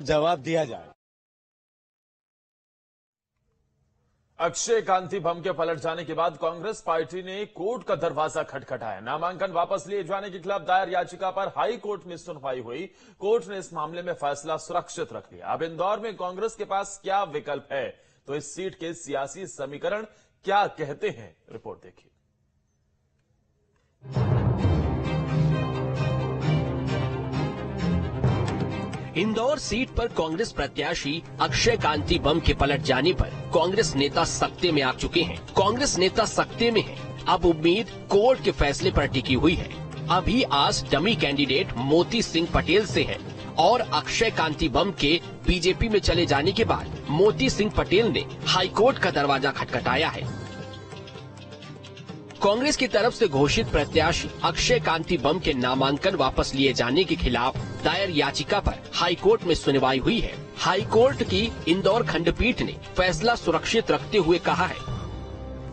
जवाब दिया जाए। अक्षय कांति बम के पलट जाने के बाद कांग्रेस पार्टी ने कोर्ट का दरवाजा खटखटाया। नामांकन वापस लिए जाने के खिलाफ दायर याचिका पर हाई कोर्ट में सुनवाई हुई। कोर्ट ने इस मामले में फैसला सुरक्षित रख लिया। अब इंदौर में कांग्रेस के पास क्या विकल्प है, तो इस सीट के सियासी समीकरण क्या कहते हैं, रिपोर्ट देखिए। इंदौर सीट पर कांग्रेस प्रत्याशी अक्षय कांति बम के पलट जाने पर कांग्रेस नेता सत्ते में आ चुके हैं। कांग्रेस नेता सत्ते में है। अब उम्मीद कोर्ट के फैसले पर टिकी हुई है। अभी आस डमी कैंडिडेट मोती सिंह पटेल से है और अक्षय कांति बम के बीजेपी में चले जाने के बाद मोती सिंह पटेल ने हाईकोर्ट का दरवाजा खटखटाया है। कांग्रेस की तरफ से घोषित प्रत्याशी अक्षय कांति बम के नामांकन वापस लिए जाने के खिलाफ दायर याचिका पर हाईकोर्ट में सुनवाई हुई है। हाईकोर्ट की इंदौर खंडपीठ ने फैसला सुरक्षित रखते हुए कहा है,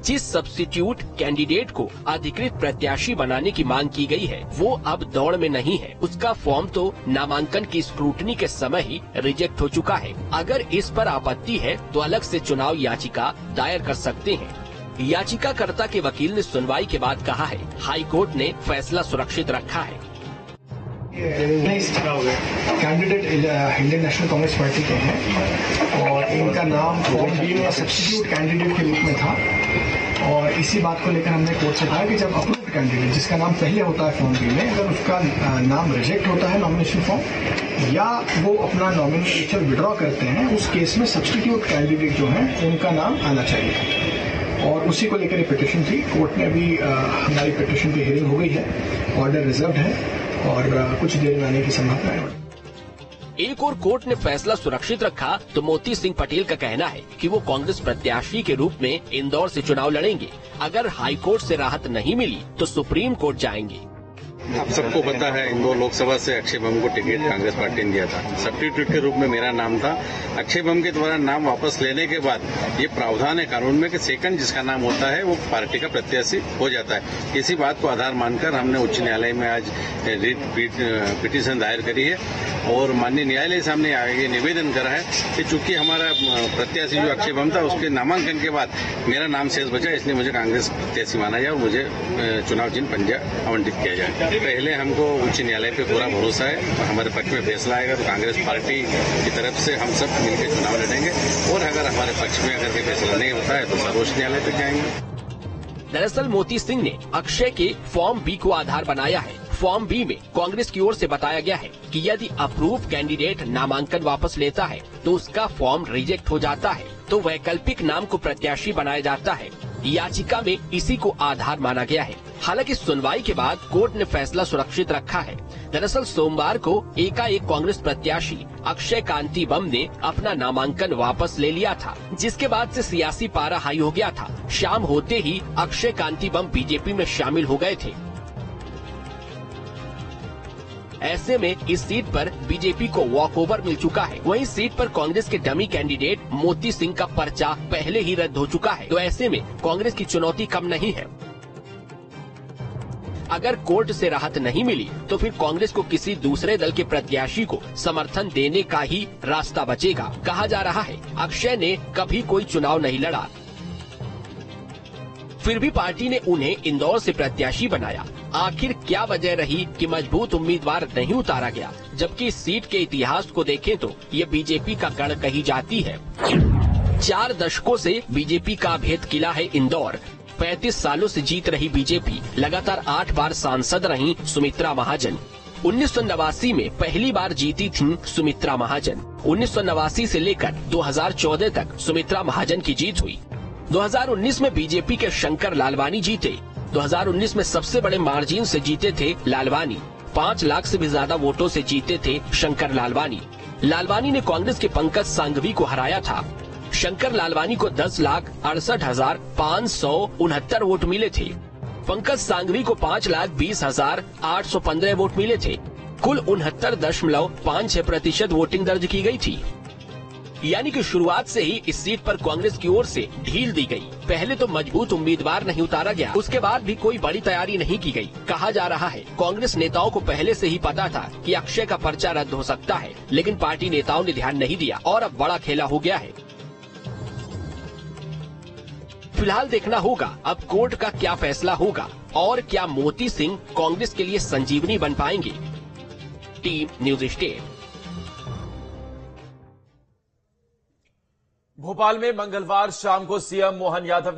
जिस सब्स्टिट्यूट कैंडिडेट को अधिकृत प्रत्याशी बनाने की मांग की गई है वो अब दौड़ में नहीं है। उसका फॉर्म तो नामांकन की स्क्रूटनी के समय ही रिजेक्ट हो चुका है। अगर इस पर आपत्ति है तो अलग से चुनाव याचिका दायर कर सकते हैं। याचिकाकर्ता के वकील ने सुनवाई के बाद कहा है, हाई कोर्ट ने फैसला सुरक्षित रखा है। Candidate Indian national Congress party के हैं और इनका नाम फॉर्म बी में सब्स्टिट्यूट कैंडिडेट के रूप में था और इसी बात को लेकर हमने कोर्ट से कहा कि जब अप्रूव्ड कैंडिडेट जिसका नाम पहले होता है फॉर्म बी में, अगर उसका नाम रिजेक्ट होता है नॉमिनेशन फॉर्म या वो अपना नॉमिनेशन विड्रॉ करते हैं, उस केस में सब्स्टिट्यूट कैंडिडेट जो है उनका नाम आना चाहिए। और उसी को लेकर पिटीशन थी। कोर्ट ने अभी हमारी पिटीशन की हियरिंग हो गई है, ऑर्डर रिजर्व है और कुछ देर में आने की संभावना है। एक और कोर्ट ने फैसला सुरक्षित रखा तो मोती सिंह पटेल का कहना है कि वो कांग्रेस प्रत्याशी के रूप में इंदौर से चुनाव लड़ेंगे। अगर हाईकोर्ट से राहत नहीं मिली तो सुप्रीम कोर्ट जाएंगे। आप सबको पता है इंदौर लोकसभा से अक्षय बम को टिकट कांग्रेस पार्टी ने दिया था। सब्स्टिट्यूट के रूप में मेरा नाम था। अक्षय बम के द्वारा नाम वापस लेने के बाद ये प्रावधान है कानून में कि सेकंड जिसका नाम होता है वो पार्टी का प्रत्याशी हो जाता है। इसी बात को आधार मानकर हमने उच्च न्यायालय में आज पिटीशन दायर करी है और माननीय न्यायालय सामने ये निवेदन करा है कि चूंकि हमारा प्रत्याशी जो अक्षय बम था उसके नामांकन के बाद मेरा नाम शेष बचा, इसलिए मुझे कांग्रेस प्रत्याशी माना जाए और मुझे चुनाव चिन्ह पंजा आवंटित किया जाए। पहले हमको उच्च न्यायालय पे पूरा भरोसा है। हमारे पक्ष में फैसला आएगा तो कांग्रेस पार्टी की तरफ से हम सब मिलकर चुनाव लड़ेंगे और अगर हमारे पक्ष में अगर फैसला नहीं होता है तो सर्वोच्च न्यायालय तक जाएंगे। दरअसल मोती सिंह ने अक्षय के फॉर्म बी को आधार बनाया है। फॉर्म बी में कांग्रेस की ओर से बताया गया है कि यदि अप्रूव कैंडिडेट नामांकन वापस लेता है तो उसका फॉर्म रिजेक्ट हो जाता है, तो वैकल्पिक नाम को प्रत्याशी बनाया जाता है। याचिका में इसी को आधार माना गया है। हालांकि सुनवाई के बाद कोर्ट ने फैसला सुरक्षित रखा है। दरअसल सोमवार को एकाएक कांग्रेस प्रत्याशी अक्षय कांति बम ने अपना नामांकन वापस ले लिया था, जिसके बाद से सियासी पारा हाई हो गया था। शाम होते ही अक्षय कांति बम बीजेपी में शामिल हो गए थे। ऐसे में इस सीट पर बीजेपी को वॉकओवर मिल चुका है। वहीं सीट पर कांग्रेस के डमी कैंडिडेट मोती सिंह का पर्चा पहले ही रद्द हो चुका है, तो ऐसे में कांग्रेस की चुनौती कम नहीं है। अगर कोर्ट से राहत नहीं मिली तो फिर कांग्रेस को किसी दूसरे दल के प्रत्याशी को समर्थन देने का ही रास्ता बचेगा। कहा जा रहा है अक्षय ने कभी कोई चुनाव नहीं लड़ा, फिर भी पार्टी ने उन्हें इंदौर से प्रत्याशी बनाया। आखिर क्या वजह रही कि मजबूत उम्मीदवार नहीं उतारा गया, जबकि इस सीट के इतिहास को देखें तो ये बीजेपी का गढ़ कही जाती है। 4 दशकों से बीजेपी का अभेद किला है इंदौर। 35 सालों से जीत रही बीजेपी, लगातार 8 बार सांसद रही सुमित्रा महाजन। 1989 में पहली बार जीती थीं सुमित्रा महाजन। 1989 से लेकर 2014 तक सुमित्रा महाजन की जीत हुई। 2019 में बीजेपी के शंकर लालवानी जीते। 2019 में सबसे बड़े मार्जिन से जीते थे लालवानी। 5 लाख से भी ज्यादा वोटों से जीते थे शंकर लालवानी। लालवानी ने कांग्रेस के पंकज सांघवी को हराया था। शंकर लालवानी को 10,68,569 वोट मिले थे। पंकज सांघवी को 5,20,815 वोट मिले थे। कुल 69.56% वोटिंग दर्ज की गई थी। यानी कि शुरुआत से ही इस सीट पर कांग्रेस की ओर से ढील दी गई। पहले तो मजबूत उम्मीदवार नहीं उतारा गया, उसके बाद भी कोई बड़ी तैयारी नहीं की गई। कहा जा रहा है कांग्रेस नेताओं को पहले से ही पता था कि अक्षय का पर्चा रद्द हो सकता है, लेकिन पार्टी नेताओं ने ध्यान नहीं दिया और अब बड़ा खेला हो गया है। फिलहाल देखना होगा अब कोर्ट का क्या फैसला होगा और क्या मोती सिंह कांग्रेस के लिए संजीवनी बन पाएंगे। Team news state. भोपाल में मंगलवार शाम को सीएम मोहन यादव